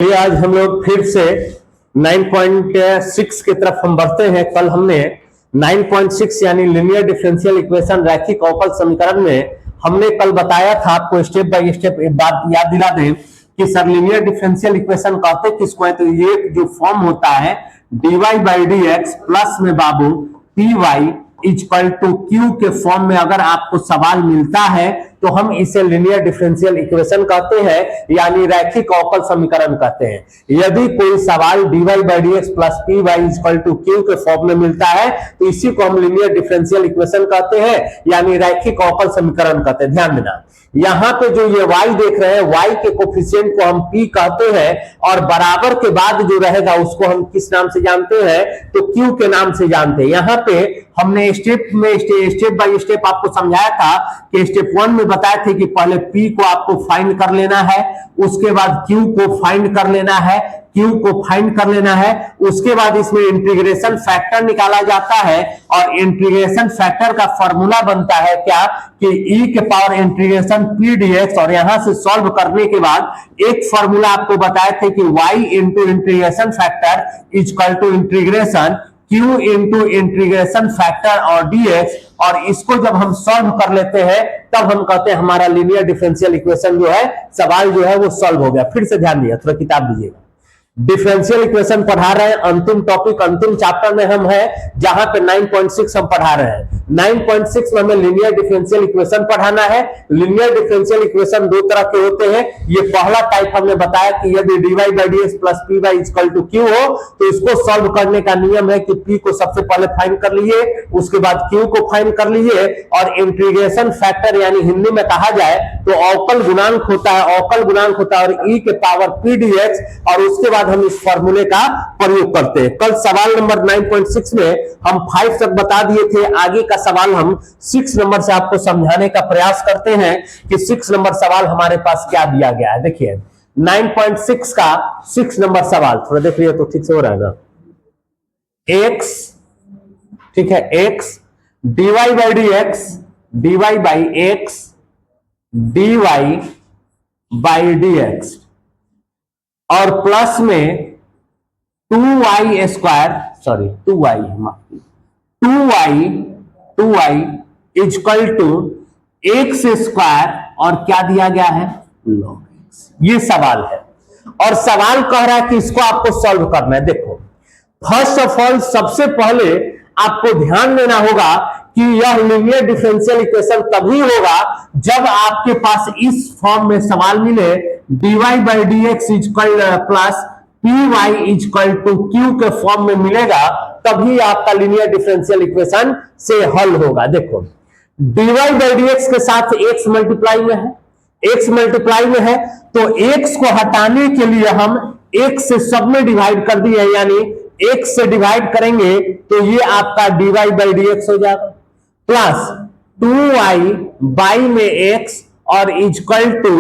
ये आज हम लोग फिर से 9.6 की तरफ हम बढ़ते हैं। कल हमने 9.6 यानी लिनियर डिफरेंशियल इक्वेशन रैखिक अवकल समीकरण में हमने कल बताया था, आपको स्टेप बाय स्टेप एक बात याद दिला दें कि सर लिनियर डिफरेंशियल इक्वेशन कहते किसको है, तो ये जो फॉर्म होता है dy by D x plus में बाबू P Y equal to Q के फॉर्म में अगर आपको सवाल मिलता है तो हम इसे लिनियर डिफरेंशियल इक्वेशन कहते हैं, यानी रैखिक अवकल समीकरण कहते हैं। यदि कोई सवाल dy by D x plus P Y equal to Q के फॉर्म में मिलता है तो इसी को हम लिनियर डिफरेंशियल इक्वेशन कहते हैं, यानी रैखिक अवकल समीकरण कहते हैं। ध्यान देना, यहां पे जो ये y देख रहे हैं, y के कोफिशिएंट को हम p कहते हैं और बराबर के बाद जो रहेगा उसको हम किस नाम से जानते हैं, तो q के नाम से जानते हैं। यहां पे हमने स्टेप बाय स्टेप आपको समझाया था कि स्टेप 1 में बताए थे कि पहले p को आपको फाइंड कर लेना है, उसके बाद q को फाइंड कर लेना है, उसके बाद इसमें इंटीग्रेशन फैक्टर निकाला जाता है और इंटीग्रेशन फैक्टर का फॉर्मूला बनता है क्या कि e के पावर इंटीग्रेशन p dx, और यहां से सॉल्व करने के बाद एक फॉर्मूला आपको बताए थे कि y into integration factor equal to integration q into integration factor और dx, और इसको जब हम सॉल्व कर लेते हैं तब हम कहते हैं हमारा लीनियर डिफरेंशियल इक्वेशन जो है, सवाल जो है वो सॉल्व हो गया। फिर से ध्यान दिया, थोड़ा किताब दीजिएगा। डिफरेंशियल इक्वेशन पढ़ा रहे हैं, अंतिम टॉपिक अंतिम चैप्टर में हम है जहां पे 9.6 हम पढ़ा रहे हैं। 9.6 में हमें लिनियर डिफरेंशियल इक्वेशन पढ़ाना है। लिनियर डिफरेंशियल इक्वेशन दो तरह के होते हैं। ये पहला टाइप हमने बताया कि यदि dy by D x plus P Y equal to Q हो तो इसको सॉल्व करने का नियम है कि p को सबसे पहले फाइंड कर लीजिए, उसके बाद q को फाइंड कर लीजिए, और इंटीग्रेशन फैक्टर यानी हिंदी में कहा जाए तो अवकल गुणांक होता है, और e के पावर p dx, और उसके बाद हम इस फॉर्मूले का प्रयोग करते हैं। कल सवाल नंबर 9.6 में हम 5 तक बता दिए थे, आगे का सवाल हम 6 नंबर से आपको समझाने का प्रयास करते हैं कि 6 नंबर सवाल हमारे पास क्या दिया गया है। देखिए 9.6 का 6 नंबर सवाल थोड़ा देख लिया तो ठीक से हो रहा है ना। x, ठीक है, x dy by D X, dy by X, dy by D X और प्लस में 2y square, sorry 2y equal to X square, और क्या दिया गया है, log x। ये सवाल है और सवाल कह रहा है कि इसको आपको सॉल्व करना है। देखो फर्स्ट ऑफ ऑल सबसे पहले आपको ध्यान देना होगा कि यह लिनियर डिफरेंशियल इक्वेशन तभी होगा जब आपके पास इस फॉर्म में सवाल मिले dy by D X equal plus P Y equal to Q के फॉर्म में मिलेगा, तभी आपका लिनियर डिफरेंशियल इक्वेशन से हल होगा। देखो dy बाई डी एक्स के साथ x मल्टीप्लाई में है, तो x को हटाने के लिए हम x से सब में डिवाइड कर दिए, यानी x से डिवाइड करेंगे तो ये आपका dy बाई डी एक्स हो जाएगा, प्लस 2y बाई में x और equal to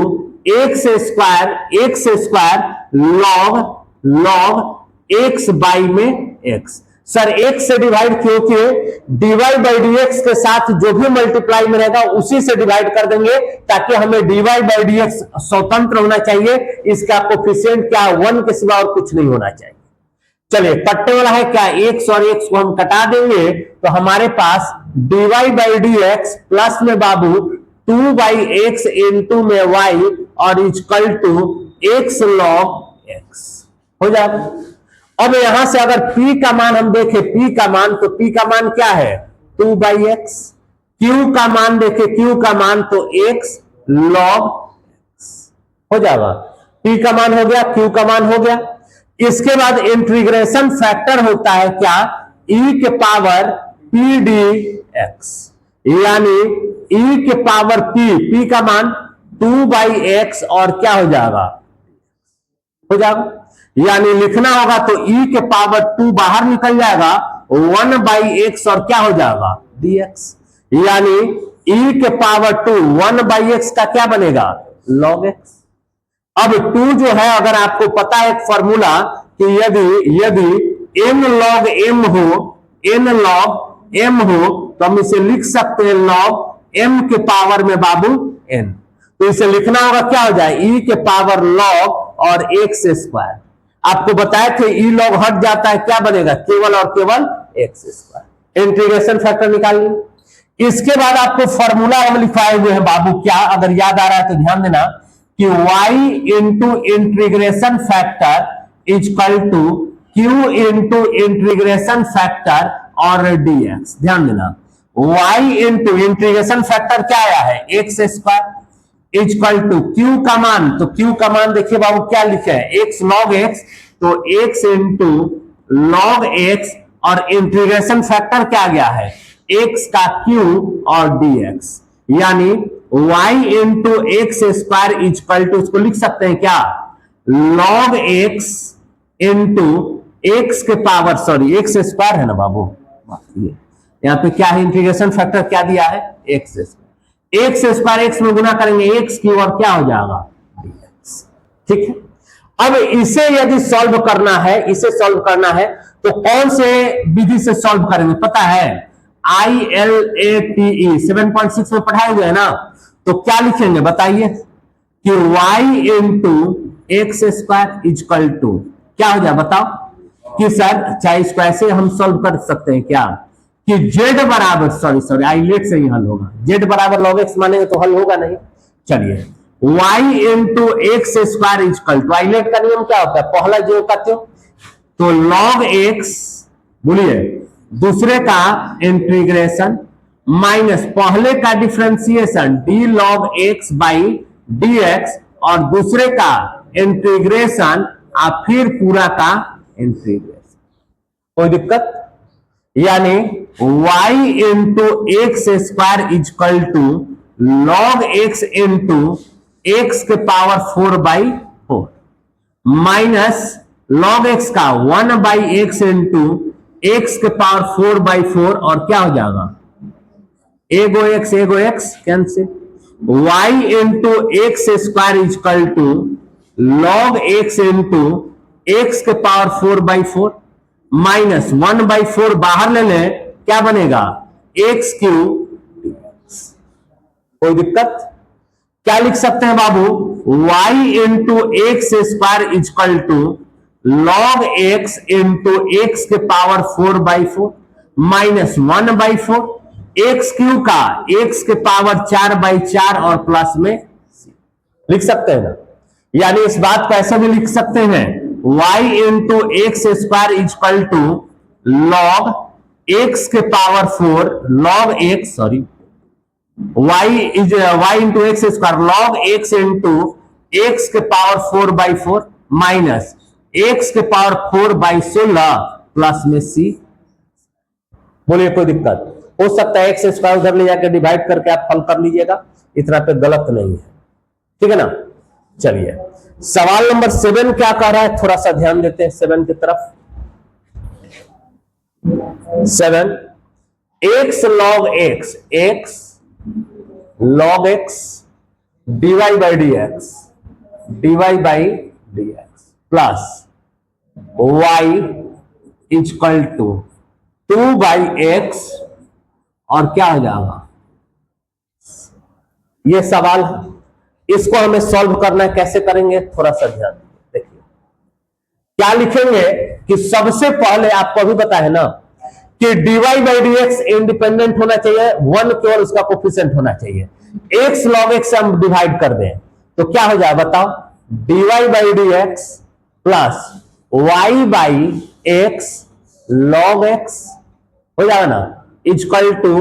X square log x by में x। सर x से डिवाइड क्योंकि dy बाई डी एक्स के साथ जो भी मल्टीप्लाई में रहेगा उसी से डिवाइड कर देंगे, ताकि हमें dy बाई डी एक्स स्वतंत्र होना चाहिए, इसका कोफिशिएंट क्या 1 के सिवा और कुछ नहीं होना चाहिए। चलिए कटने वाला है क्या, x और x को हम कटा देंगे तो हमारे पास dy by D x plus में बाबू 2 बाई एक्स इंटू में y और equal to x log x हो जाएगा। अब यहां से अगर p का मान हम देखें, p का मान क्या है 2 बाई एक्स, q का मान देखें, q का मान तो x लॉग x हो जाएगा। p का मान हो गया, q का मान हो गया। इसके बाद इंटीग्रेशन फैक्टर होता है क्या, e के पावर p dx, यानी e के पावर p का मान 2 बाई एक्स और क्या हो जाएगा, यानी लिखना होगा तो e के पावर 2 बाहर निकल जाएगा, 1 बाई एक्स और क्या हो जाएगा dx, यानी e के पावर 2 1 बाई एक्स का क्या बनेगा log x। अब 2 जो है, अगर आपको पता है एक फॉर्मूला कि यदि n log m हो तो हम इसे लिख सकते हैं log m के पावर में बाबू n, तो इसे लिखना होगा क्या हो जाए e के पावर log और एक्स स्क्वायर। आपको बताए थे ई लॉग हट जाता है, क्या बनेगा, केवल और केवल एक्स स्क्वायर। इंटीग्रेशन फैक्टर निकालिए। इसके बाद आपको फॉर्मूला हम लिखवाए हुए हैं बाबू, क्या अगर याद आ रहा है तो ध्यान देना कि y into integration factor equal to q into integration factor और dx। ध्यान देना y इंटू इंटीग्रेशन फैक्टर क्या आया है, X square equal to q का मान, तो q का मान देखिए बाबू क्या लिखे हैं, x log x, तो x इंटू log x और इंटीग्रेशन फैक्टर क्या गया है, x का q और dx, यानी y into X square equal to, उसको लिख सकते हैं क्या, log x इंटू एक्स के पावर, सॉरी एक्स स्क्वायर है ना बाबू, यहां पे क्या है, इंटीग्रेशन फैक्टर क्या दिया है, X square, x square x में गुना करेंगे एक्स की और क्या हो जाएगा, dx। ठीक है, अब इसे यदि सॉल्व करना है, इसे सॉल्व करना है तो कौन से विधि से सॉल्व करेंगे पता है, ILATE 7.6 में पढ़ाए हुए है ना, तो क्या लिखेंगे बताइए कि y into X square equal to क्या हो जाए बताओ, कि सर चाहे इसको ऐसे हम सॉल्व कर सकते हैं क्या, कि z बराबर, सॉरी आइलेट से ही हल होगा, z बराबर log x मानेंगे तो हल होगा नहीं। चलिए y into X square equal to, ILATE का नियम क्या होता है, पहला जो का त्यों, तो log x बोलिए, दूसरे का इंटीग्रेशन माइनस पहले का differentiation d log x by dx और दूसरे का इंटीग्रेशन और फिर पूरा का इंटीग्रेशन। कोई दिक्कत, यानी y into X square equal to log x into X के पावर 4/4 माइनस log x का 1/x इंटू एक्स के पावर 4/4 और क्या हो जाएगा, एगो X cancel, y into X square equal to log x into X के पावर 4/4 माइनस 1/4 बाहर ले लें, क्या बनेगा, एक्स क्यूब। कोई दिक्कत, क्या लिख सकते हैं बाबू, y into X square equal to log x into X के पावर 4/4 माइनस 1/4 एक्स क्यू का एक्स के पावर 4/4 और प्लस में लिख सकते हैं ना, यानी इस बात को ऐसे भी लिख सकते हैं y into X square equal to log x के power 4 log x, sorry y into X square log x into X के पावर 4/4 माइनस एक्स के पावर 4/16 प्लस में c। बोलिए कोई दिक्कत, हो सकता है एक्स स्क्वायर उधर ले जाकर डिवाइड करके आप हल कर लीजिएगा, इतना पे गलत नहीं है, ठीक है ना। चलिए सवाल नंबर 7 क्या कह रहा है, थोड़ा सा ध्यान देते हैं 7 की तरफ। 7 x log x, x log x dy by dx plus y equal to 2/x और क्या हो जाएगा, ये सवाल है, इसको हमें सॉल्व करना है, कैसे करेंगे थोड़ा सा ध्यान देखिए। क्या लिखेंगे कि सबसे पहले आपको अभी पता है ना कि dy by dx इंडिपेंडेंट होना चाहिए, 1 केवल उसका कोफिशिएंट होना चाहिए, x log x से हम डिवाइड कर दें तो क्या हो जाए बताओ, dy by dx plus y by x log x हो जाएगा ना, इजकल टू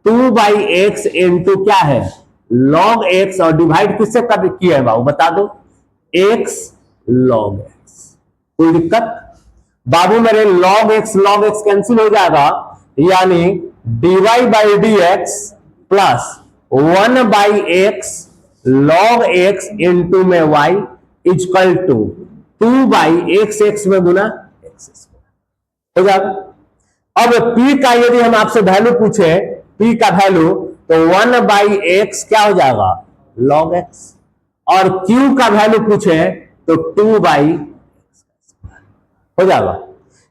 2/x इंटू क्या है log x और डिवाइड किससे कर किया है बाबू बता दो, x log x। कोई दिक्कत बाबू, मेरे log x कैंसिल हो जाएगा, यानी dy by dx plus 1/x log x into में y इजकल टू 2/x में गुना x हो जाएगा। अब p का यदि हम आपसे वैल्यू पूछे, p का वैल्यू तो 1/x क्या हो जाएगा log x, और q का वैल्यू पूछे तो 2/x हो जाएगा।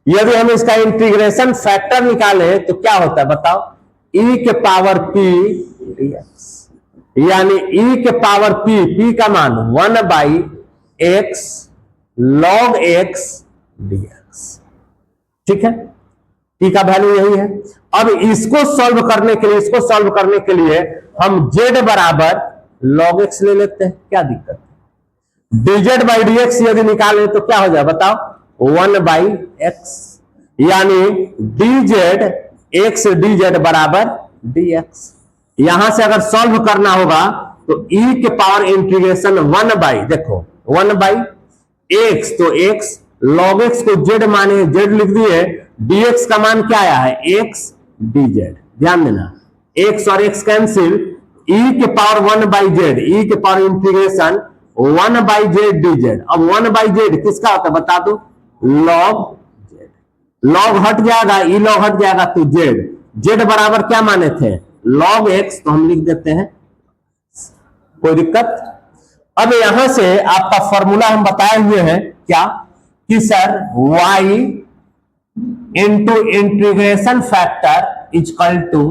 यदि हम इसका इंटीग्रेशन फैक्टर निकाले तो क्या होता है बताओ, e के पावर p dx, यानी e के पावर p का मान 1/x log x dx। ठीक है, t का वैल्यू यही है। अब इसको सॉल्व करने के लिए हम z बराबर log x ले लेते हैं, क्या दिक्कत है? dz बाई dx यदि निकालें तो क्या हो जाए बताओ, 1 बाई एक्स, यानी dz x dz बराबर dx। यहां से अगर सॉल्व करना होगा तो e के पावर इंटीग्रेशन 1 बाई, देखो 1 बाई x, तो x log x को z माने z लिख दिए, dx का मान क्या आया है x dz। ध्यान देना, x और x कैंसिल, e के पावर 1 बाई z, e के power integration 1 by z dz। अब 1 बाई z किसका होता है बता दो, log z। log हट जाएगा, e log हट जाएगा तो z बराबर क्या माने थे log x, तो हम लिख देते हैं, कोई दिक्कत? अब यहां से आपका फॉर्मूला हम बताए हुए हैं क्या, कि sir y into integration factor equal to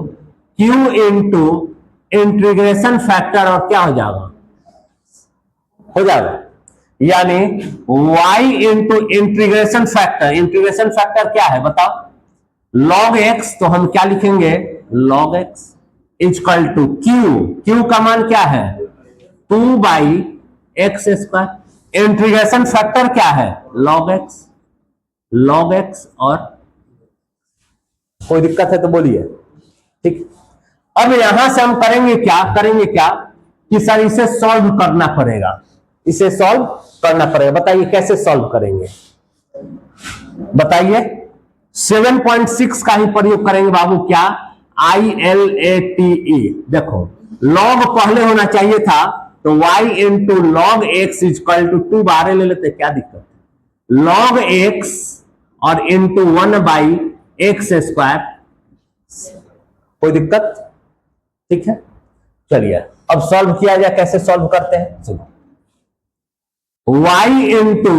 q into integration factor, और क्या हो जाएगा, यानी y इंटू इंटीग्रेशन फैक्टर क्या है बताओ, log x, तो हम क्या लिखेंगे log x equal to q का मान क्या है 2 by X square, integration factor क्या है log x, और कोई दिक्कत है तो बोलिए। ठीक, अब यहां से हम करेंगे क्या कि सर इसे सॉल्व करना पड़ेगा, बताइए कैसे सॉल्व करेंगे, बताइए। 7.6 का ही प्रयोग करेंगे बाबू, क्या ILATE। देखो log पहले होना चाहिए था, तो y into log x equal to 2 बारे ले लेते, क्या दिक्कत है, log x और इंटू 1 बाई एक्स स्क्वायर, कोई दिक्कत? ठीक है, चलिए अब सॉल्व किया जाए, कैसे सॉल्व करते हैं सुनो। y into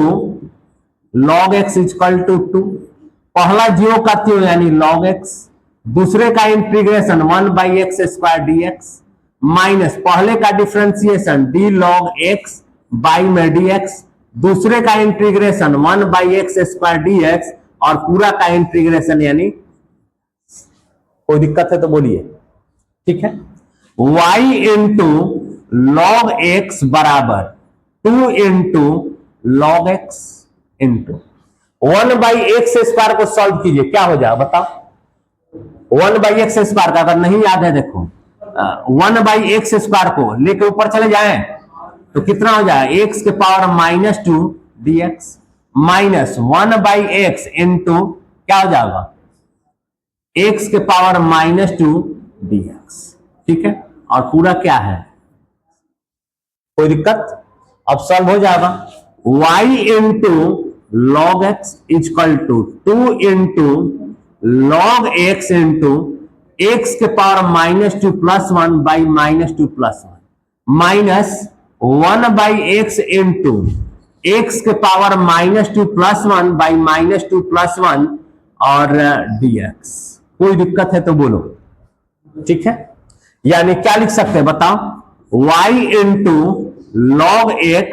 log x equal to 2, पहला जीरो का त्यों यानी log x, दूसरे का integration 1 by X square dx, minus पहले का differentiation d log x by में dx, दूसरे का integration 1 by X square dx, और पूरा का इंटीग्रेशन, यानी कोई दिक्कत है तो बोलिए। ठीक है, y इंटू log x बराबर 2 into log x into 1 by X square को सॉल्व कीजिए, क्या हो जाए बताओ, 1 बाई एक्स स्क्वायर का अगर नहीं याद है देखो, 1 बाई एक्स स्क्वायर को लेके ऊपर चले जाएं तो कितना हो जाए, एक्स के power -2 dx, minus 1 by X into क्या हो जाएगा, एक्स के पावर -2 dx। ठीक है, और पूरा क्या है, कोई दिक्कत? अब सॉल्व हो जाएगा, y into log x equal to 2 into log x into X के power -2 plus 1 by -2 plus 1, minus 1 by X into X के पावर -2 प्लस 1 बाई -2 प्लस 1 और dx। कोई दिक्कत है तो बोलो। ठीक है, यानी क्या लिख सकते हैं बताओ, y into log x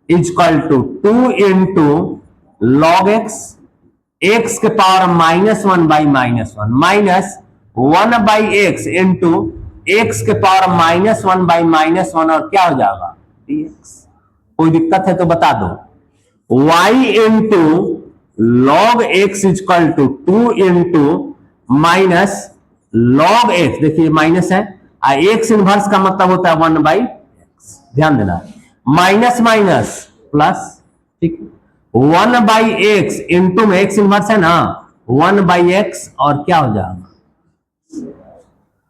equal to 2 into log x के power -1 by -1, minus 1 by X into X के पावर -1 बाई -1, और क्या हो जाएगा dx। कोई दिक्कत है तो बता दो, y into log x equal to 2 into minus log x, देखिए माइनस है, एक्स इनवर्स का मतलब होता है 1 बाई एक्स, ध्यान देना, माइनस माइनस प्लस। ठीक, 1 बाई एक्स इंटू में एक्स इनवर्स है ना, 1 बाई एक्स, और क्या हो जाएगा,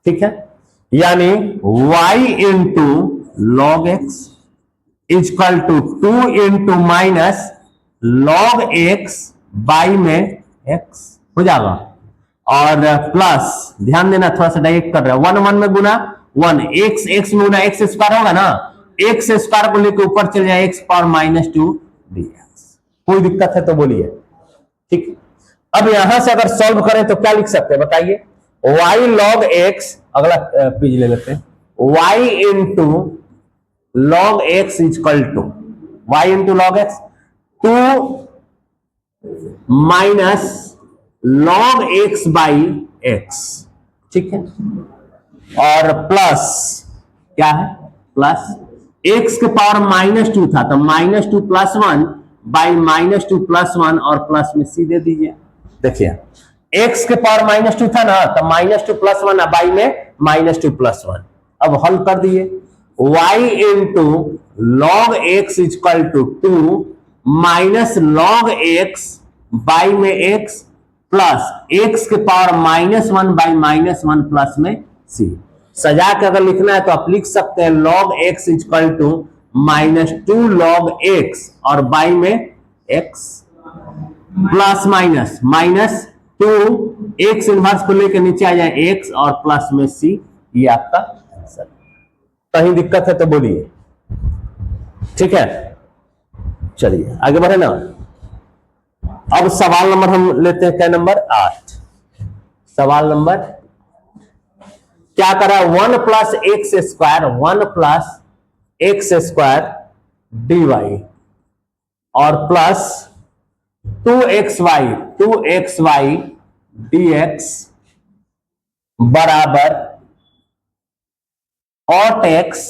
ठीक है, यानी y into log x equal to 2 into minus log x by में x हो जाएगा, और प्लस ध्यान देना, थोड़ा सा डायरेक्ट कर रहा है, 1 1 में गुना 1, x में गुना एक्स स्क्वायर होगा ना, एक्स स्क्वायर को लेकर ऊपर चले जाए, एक्स पावर -2 dx। कोई दिक्कत है तो बोलिए। ठीक, अब यहां से अगर सॉल्व करें तो क्या लिख सकते हैं बताइए, y log x, अगला पेज ले लेते हैं, y into log x equal to y into log x, 2 minus log x by x, ठीक है, और प्लस क्या है, प्लस x के पावर -2 था तो -2 + 1 बाई -2 + 1 और प्लस में c दे दीजिए। देखिए x के पावर -2 था ना तो -2 + 1 बाई में -2 + 1। अब हल कर दिए, y into log x equal to 2 minus log x by में x प्लस x के पावर -1 बाई -1 प्लस में c। सजा के अगर लिखना है तो आप लिख सकते हैं log x equal to -2 log x और बाई में x plus minus 2 x inverse को लेकर नीचे आ जाए x और प्लस में c। ये आपका आंसर। कहीं दिक्कत है तो बोलिए, ठीक है। चलिए आगे बढ़े ना। अब सवाल नंबर हम लेते हैं, क्या नंबर 8। सवाल नंबर क्या करा, 1 + x² 1 + x² dy और प्लस 2xy dx बराबर cot x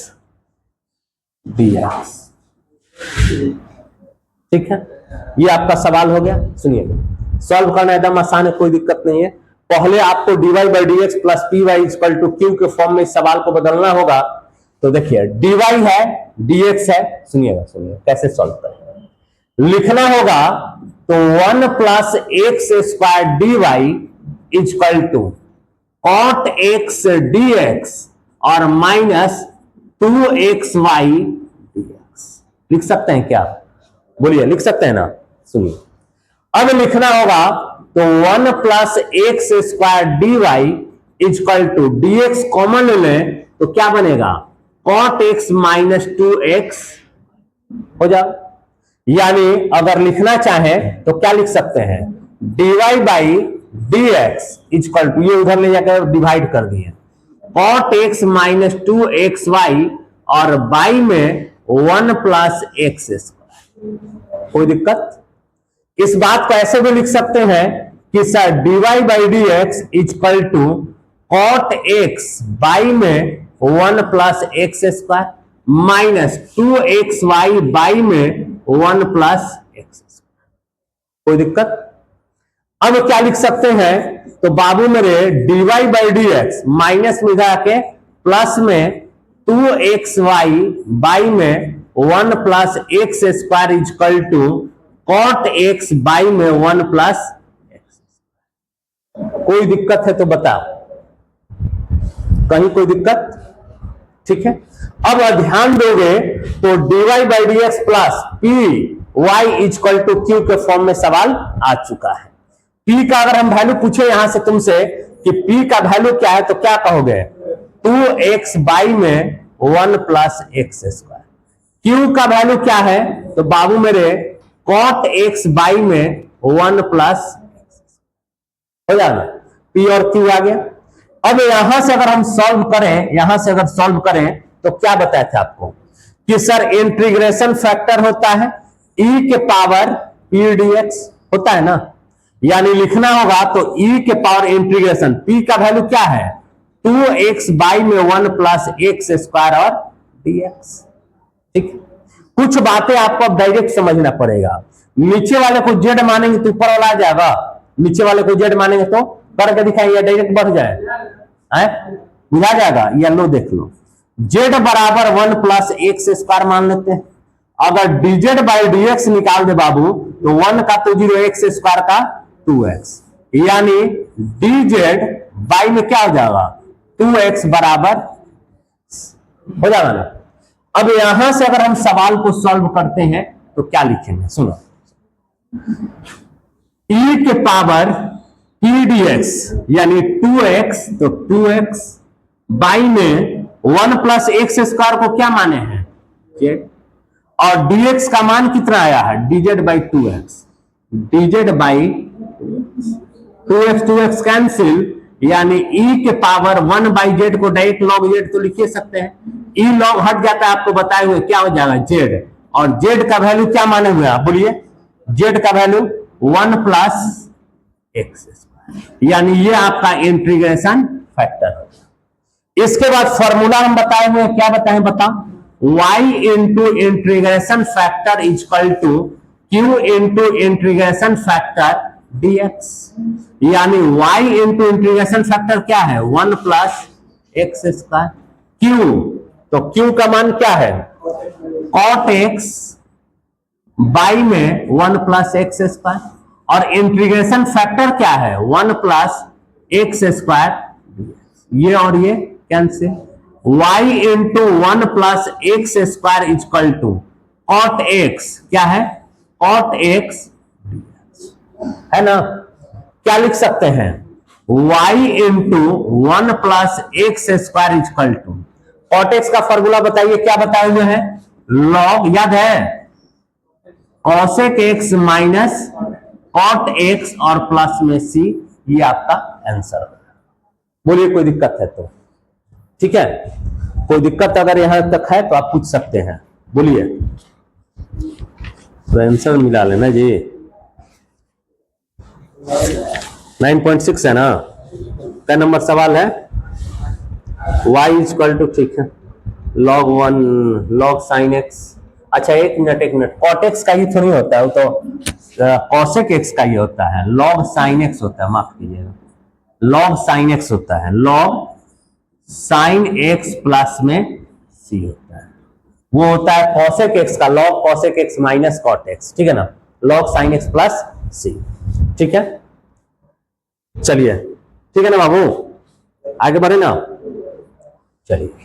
dx, ठीक है। ये आपका सवाल हो गया। सुनिए, सॉल्व करना एकदम आसान है, कोई दिक्कत नहीं है। पहले आपको dy by D x plus P Y equal to Q के फॉर्म में इस सवाल को बदलना होगा। तो देखिए dy है, dx है, सुनिएगा कैसे सॉल्व करेंगे। लिखना होगा तो 1 + x² dy equal to cot x dx और माइनस 2xy dx। लिख सकते हैं क्या, बोलिए, लिख सकते हैं ना। सुनिए, अब लिखना होगा तो 1 + x² dy equal to dx common ले लें तो क्या बनेगा, cot x माइनस 2x हो जाएगा। यानी अगर लिखना चाहें तो क्या लिख सकते हैं, dy by dx equal to, ये उधर ले जाकर डिवाइड कर दिए, cot x माइनस 2xy और बाई में 1 + x²। कोई दिक्कत। इस बात को ऐसे भी लिख सकते हैं कि sir dy by dx equal to cot x by में 1 + x² माइनस 2xy बाई में 1 + x²। कोई दिक्कत। अब क्या लिख सकते हैं, तो बाबू मेरे dy बाई dx माइनस में जाके प्लस में 2xy बाई में 1 + x² equal to cot x by में 1 + x। कोई दिक्कत है तो बताओ, कहीं कोई दिक्कत, ठीक है। अब ध्यान दोगे तो dy by dx plus P Y equal to Q के फॉर्म में सवाल आ चुका है। p का अगर हम वैल्यू पूछे यहां से तुमसे कि p का वैल्यू क्या है तो क्या कहोगे, 2x बाई में 1 + x²। q का वैल्यू क्या है तो बाबू मेरे cot x बाई में 1 + x हो जाएगा। p और q आ गया। अब यहां से अगर हम सॉल्व करें, यहां से अगर सॉल्व करें तो क्या बताया था आपको कि सर इंटीग्रेशन फैक्टर होता है e के पावर p dx होता है ना। यानी लिखना होगा तो e के पावर इंटीग्रेशन p का वैल्यू क्या है, 2x बाई में 1 + x² और dx, ठीक। कुछ बातें आपको अब डायरेक्ट समझना पड़ेगा। नीचे वाले को z मानेंगे तो ऊपर वाला आ जाएगा, नीचे वाले को z मानेंगे तो करके दिखाएंगे, डायरेक्ट बढ़ जाए, बुझा जाएगा। या लो देख लो, z बराबर 1 + x² मान लेते हैं। अगर dz बाई dx निकाल दे बाबू तो 1 का तो 0, x² का 2x, यानी dz बाई में क्या हो जाएगा, 2x बराबर हो जाएगा ना। अब यहां से अगर हम सवाल को सॉल्व करते हैं तो क्या लिखेंगे, सुनो, e के पावर p dx यानी 2x, तो 2x बाई में 1 + x² को क्या माने हैं, z, और dx का मान कितना आया है, dz by 2x, dz by 2x cancel, यानी e के पावर 1 बाई z को डायरेक्ट log z तो लिख सकते हैं, e log हट जाता है आपको बताए हुए क्या हो जाएगा z, और z का वैल्यू क्या माने हुए आप बोलिए, जेड का वैल्यू 1 प्लस एक्स स्क्वायर, यानी ये आपका इंटीग्रेशन फैक्टर होगा। इसके बाद फॉर्मूला हम बताए हुए क्या बताएं, बताओ, y into integration factor equal to q into integration factor dx, यानी y इंटू इंटीग्रेशन फैक्टर क्या है 1 प्लस एक्स स्क्वायर, q तो q का मान क्या है cot x बाई में 1 प्लस एक्स स्क्वायर, और इंटीग्रेशन फैक्टर क्या है 1 प्लस एक्स स्क्वायर, ये और ये cancel, y into 1 plus X square equal to cot X क्या है कॉट एक्स है ना। क्या लिख सकते हैं y into 1 plus X square equal to cot X का फॉर्मूला बताइए, क्या बताए हुए हैं लॉग, याद है cosec X minus cot X और प्लस में सी, ये आपका आंसर होगा। बोलिए कोई दिक्कत है तो, ठीक है, कोई दिक्कत अगर यहां तक है तो आप पूछ सकते हैं, बोलिए। तो आंसर मिला लेना जी, 9.6 है ना। क्या नंबर सवाल है, y इक्वल टू, ठीक है, log 1 log sin x, अच्छा एक मिनट, cot x का ही थोड़ी होता है, वो तो cosec x का ही होता है, log sin x होता है, माफ कीजिएगा, log sin x होता है, log sin x प्लस में c होता है, वो होता है cosec x का log cosec x minus cot x, ठीक है ना, log sin x plus c, ठीक है। चलिए ठीक है ना बाबू, आगे बढ़े ना, चलिए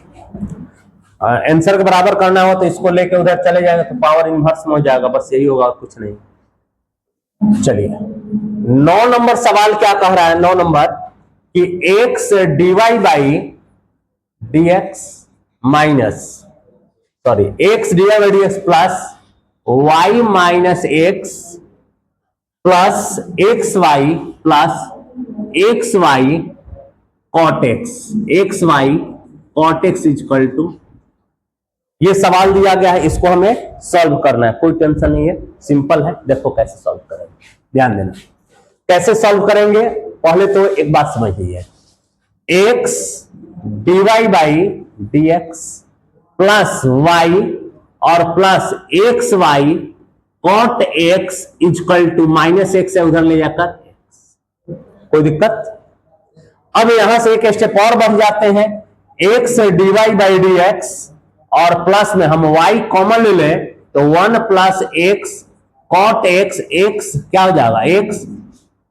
आंसर के बराबर करना हो तो इसको लेके उधर चले जाएगा तो पावर इनवर्स में हो जाएगा, बस यही होगा, कुछ नहीं। चलिए 9 नंबर सवाल क्या कह रहा है, 9 नंबर कि x dy by dx minus x dy by dx plus y minus x plus xy plus xy cot xy cot x equal to, ये सवाल दिया गया है, इसको हमें सॉल्व करना है, कोई टेंशन नहीं है, सिंपल है। देखो कैसे सॉल्व करेंगे, ध्यान देना कैसे सॉल्व करेंगे। पहले तो एक बात समझ लीजिए, x dy by dx plus y और plus xy cot x equal to minus x से उधर ले जाकर x, कोई दिक्कत। अब यहां से एक स्टेप और बढ़ जाते हैं, x dy बाई dx और प्लस में हम y कॉमन ले लें तो 1 plus x cot x, x क्या हो जाएगा x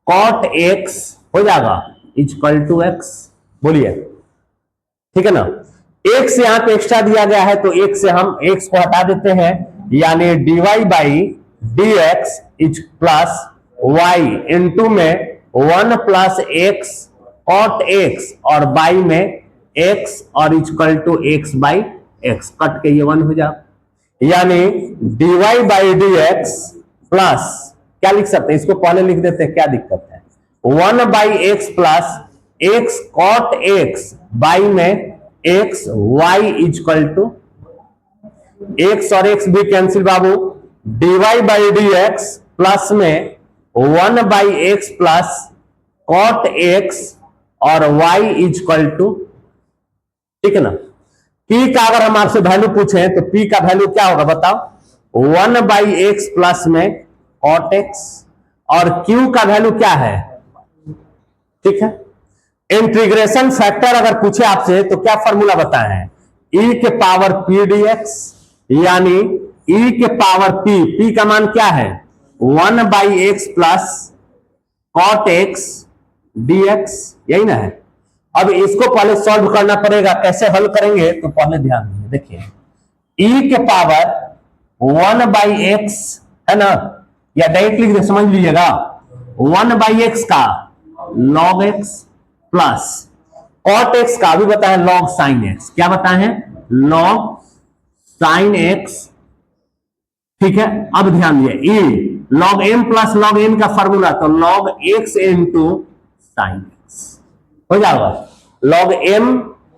cot x हो जाएगा इक्वल टू x, बोलिए ठीक है ना। x यहां पे एक्स्ट्रा दिया गया है तो x से हम x को हटा देते हैं, यानी dy by dx is plus y into में 1 प्लस x cot x और बाई में x और equal to x by x, cut के ये 1 हो जाए, यानी dy बाई dx प्लस क्या लिख सकते हैं, इसको पहले लिख देते हैं, क्या दिक्कत है, 1 by X plus x cot x by में x y equal to x और x भी कैंसिल बाबू, dy बाई dx प्लस में 1 by X plus cot x और y इक्वल टू, ठीक है ना। p का अगर हम आपसे वैल्यू पूछें तो p का वैल्यू क्या होगा बताओ, 1 बाई एक्स प्लस में cot x, और q का वैल्यू क्या है, ठीक है। इंटीग्रेशन फैक्टर अगर पूछे आपसे तो क्या फॉर्मूला बताए हैं, e के पावर p dx, यानी e के पावर p का मान क्या है 1 by X plus cot x dx, यही ना है। अब इसको पहले सॉल्व करना पड़ेगा, कैसे हल करेंगे तो पहले ध्यान दीजिए, देखिए e के पावर 1 बाई एक्स है ना, या डायरेक्ट लिख दे, समझ लीजिएगा 1 बाई एक्स का log x plus cot x का भी बताए log sin x, क्या बताए हैं log sin x, ठीक है। अब ध्यान दिए e log m plus log n का फॉर्मूला तो log x into sin x हो जाएगा, log m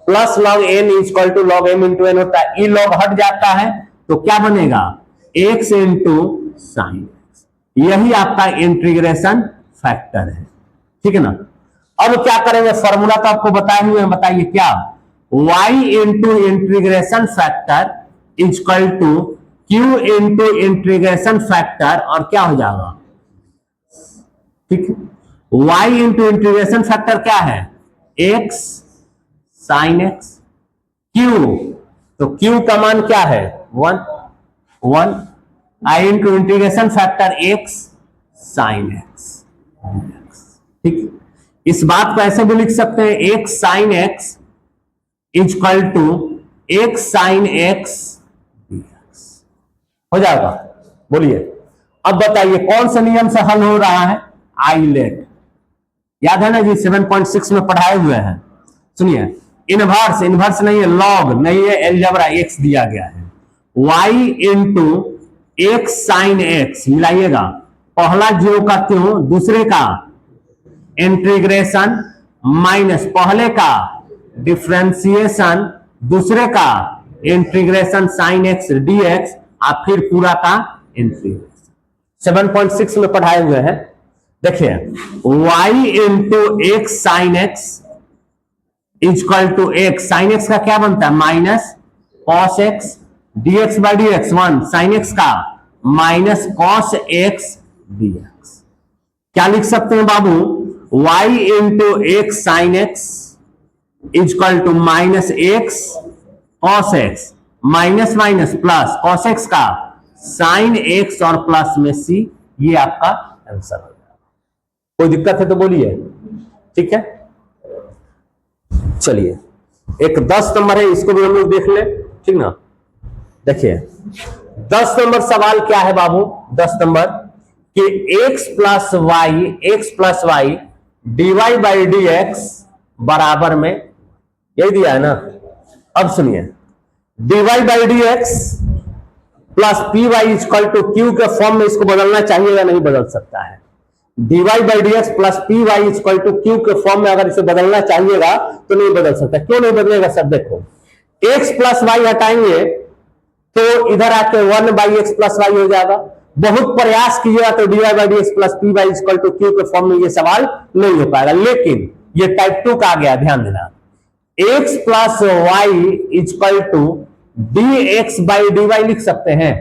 plus log n equal to log m into n होता है, e log हट जाता है तो क्या बनेगा x इंटू sin x, यही आपका इंटीग्रेशन फैक्टर है, ठीक है ना। अब क्या करेंगे, फॉर्मूला तो आपको बताए हुए हैं, बताइए क्या, y into integration factor equal to q into integration factor, और क्या हो जाएगा, ठीक है, y इंटू इंटीग्रेशन फैक्टर क्या है, x साइन x, q तो q का मान क्या है 1, i into integration factor x sine x, ठीक। इस बात को ऐसे भी लिख सकते हैं, x sine x equal to x sine x dx हो जाएगा। बोलिए अब बताइए कौन से नियम से हल हो रहा है, आइलेट, याद है ना जी, 7.6 में पढ़ाए हुए हैं। सुनिए, इनवर्स, इनवर्स नहीं है, लॉग नहीं है, एलजेब्रा, x दिया गया है, y into x sine x, मिलाइएगा, पहला ज्यों का त्यों, दूसरे का इंटीग्रेशन माइनस पहले का डिफरेंशिएशन, दूसरे का इंटीग्रेशन साइन x dx, और फिर पूरा का इंटीग्रेशन। 7.6 में पढ़ाए हुए हैं। देखिए y into x sine x equal to x, sine x का क्या बनता है minus cos x, dx by D x 1, sine x का माइनस कॉस एक्स dx। क्या लिख सकते हैं बाबू, y into x sine x equal to minus x cos x, minus minus plus cos x का साइन एक्स और plus में c, ये आपका आंसर हो जाएगा। कोई दिक्कत है तो बोलिए, ठीक है। चलिए एक 10 नंबर है, इसको भी हम लोग देख ले, ठीक ना। देखिए 10 नंबर सवाल क्या है बाबू, 10 नंबर कि x plus y dy by D x बराबर में, यही दिया है ना। अब सुनिए, dy by D x plus P y equal to Q के फॉर्म में इसको बदलना चाहिए या नहीं बदल सकता है, dy by D x plus P y equal to Q के फॉर्म में अगर इसे बदलना चाहिएगा तो नहीं बदल सकता। क्यों नहीं बदलेगा सर, देखो x प्लस वाई हटाएंगे तो इधर आके 1 बाई एक्स प्लस वाई हो जाएगा, बहुत प्रयास कीजिएगा तो dy by D x plus P y equal to Q के फॉर्म में ये सवाल नहीं हो पाएगा। लेकिन ये टाइप 2 का आ गया, ध्यान देना, x plus y equal to d x by d y लिख सकते हैं।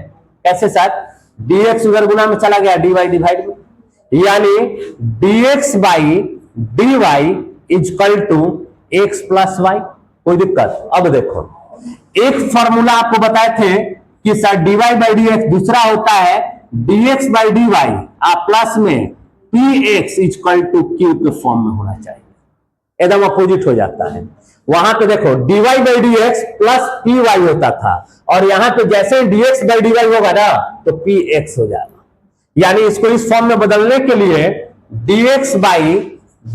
कैसे सर, dx उधर गुना में चला गया, dy डिवाइड में, यानी dx by d y equal to x plus y. कोई दिक्कत। अब देखो एक फॉर्मूला आपको बताए थे कि sir dy by D x, दूसरा होता है dx by d y plus में px इजक्वल टू q के फॉर्म में होना चाहिए, एकदम अपोजिट हो जाता है। वहां पे देखो dy by D x plus P y होता था, और यहां पे जैसे dx बाई डी वाई होगा ना तो px हो जाएगा। यानी इसको इस फॉर्म में बदलने के लिए dx by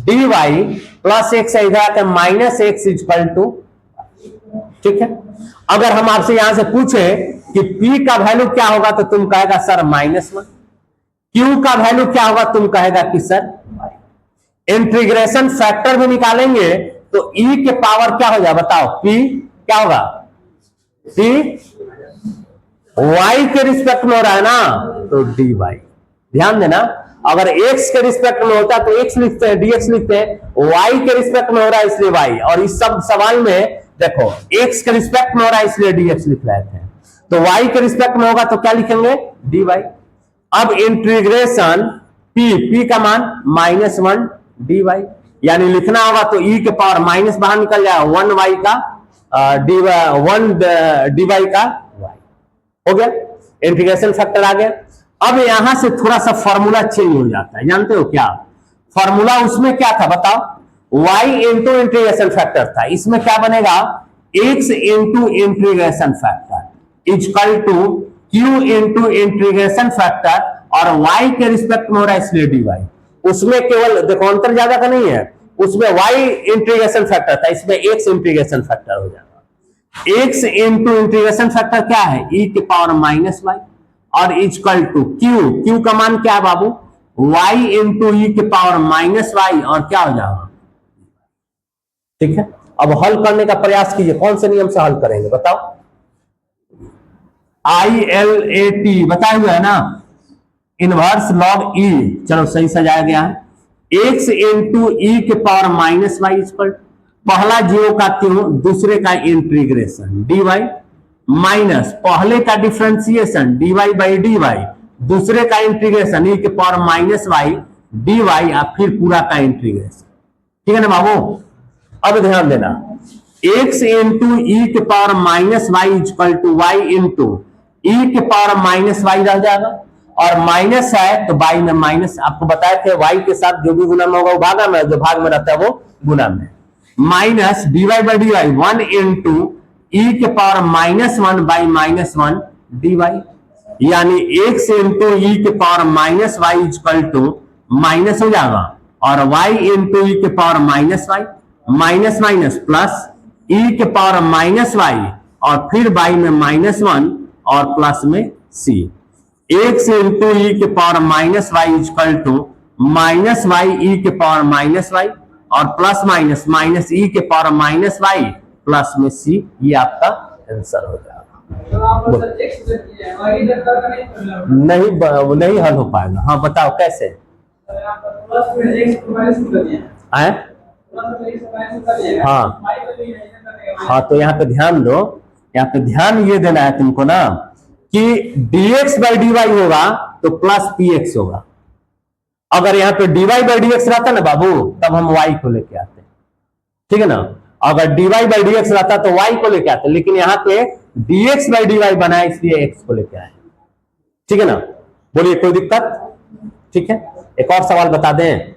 d y plus x इधर आकर माइनस एक्स इजक्वल टू, ठीक है। अगर हम आपसे यहां से पूछे कि p का वैल्यू क्या होगा तो तुम कहेगा सर -1, q का वैल्यू क्या होगा तुम कहेगा कि सर, इंटीग्रेशन फैक्टर भी निकालेंगे तो e के पावर क्या हो जाए बताओ, p क्या होगा, p y के रिस्पेक्ट में हो रहा है ना तो dy। ध्यान देना, अगर x के रिस्पेक्ट में होता तो x लिखते हैं, dx लिखते हैं, y के रिस्पेक्ट में हो रहा है इसलिए y, और इस सब सवाल में देखो x के रिस्पेक्ट में हो रहा है इसलिए dx लिख रहे थे, तो y के रिस्पेक्ट में होगा तो क्या लिखेंगे dy। अब इंटीग्रेशन p का मान -1 dy, यानी लिखना होगा तो e के पावर माइनस बाहर निकल जाएगा 1y का 1 dy का y, हो गया, इंटीग्रेशन फैक्टर आ गया। अब यहां से थोड़ा सा फॉर्मूला चेंज हो जाता है, जानते हो क्या फॉर्मूला, उसमें क्या था बताओ, y इंटू इंटीग्रेशन फैक्टर था, इसमें क्या बनेगा x into integration factor equal to q into integration factor, और y के रिस्पेक्ट में हो रहा है इसलिए dy। उसमें केवल देखो अंतर ज्यादा का नहीं है, उसमें y इंटीग्रेशन फैक्टर था, इसमें x इंटीग्रेशन फैक्टर हो जाएगा। x इंटू इंटीग्रेशन फैक्टर क्या है, e के पावर -y, और इजक्वल टू q का मान क्या है बाबू, y इंटू ई के पावर -y, और क्या हो जाएगा, ठीक है। अब हल करने का प्रयास कीजिए, कौन से नियम से हल करेंगे बताओ, ILAT बताया हुआ है ना, इनवर्स लॉग ई, चलो सही सजाया गया है, x इंटू ई के पावर माइनस वाई इक्वल, पहला जीरो का त्यों, दूसरे का इंटीग्रेशन dy माइनस पहले का डिफरेंशिएशन dy बाई dy, दूसरे का इंटीग्रेशन ई के पावर माइनस वाई dy और फिर पूरा का इंटीग्रेशन। ठीक है ना बाबू। अब ध्यान देना, x इंटू ई के power minus Y equal to Y into E के पावर माइनस वाई रह जाएगा, और माइनस है तो बाई में माइनस, आपको बताए थे y के साथ जो भी गुना में होगा वो भागा में, जो भाग में रहता है वो गुना में, minus dy by dy 1 into E के power minus 1 by minus 1 dy, यानी x इंटू ई के power minus Y equal to minus हो जाएगा, और y इंटू ई के power minus Y, minus minus plus E के पावर माइनस वाई, और फिर बाई में माइनस 1 और प्लस में c, x इंटू ई के power minus Y equal to minus Y E के पावर माइनस वाई, और प्लस माइनस माइनस ई के पावर माइनस वाई प्लस में c, ये आपका आंसर हो जाएगा। नहीं हल हो पाएगा। हाँ बताओ कैसे है? हाँ तो यहाँ पे ध्यान दो, यहाँ पे ध्यान ये देना है तुमको ना कि dx बाई dy होगा तो प्लस px होगा। अगर यहाँ पे dy बाई dx रहता ना बाबू तब हम y को लेके आते, ठीक है ना। अगर dy बाई dx रहता तो y को लेके आते, लेकिन यहाँ पे dx बाई dy बना है इसलिए x को लेके आए। ठीक है ना, बोलिए कोई दिक्कत? ठीक है, एक और सवाल बता दें।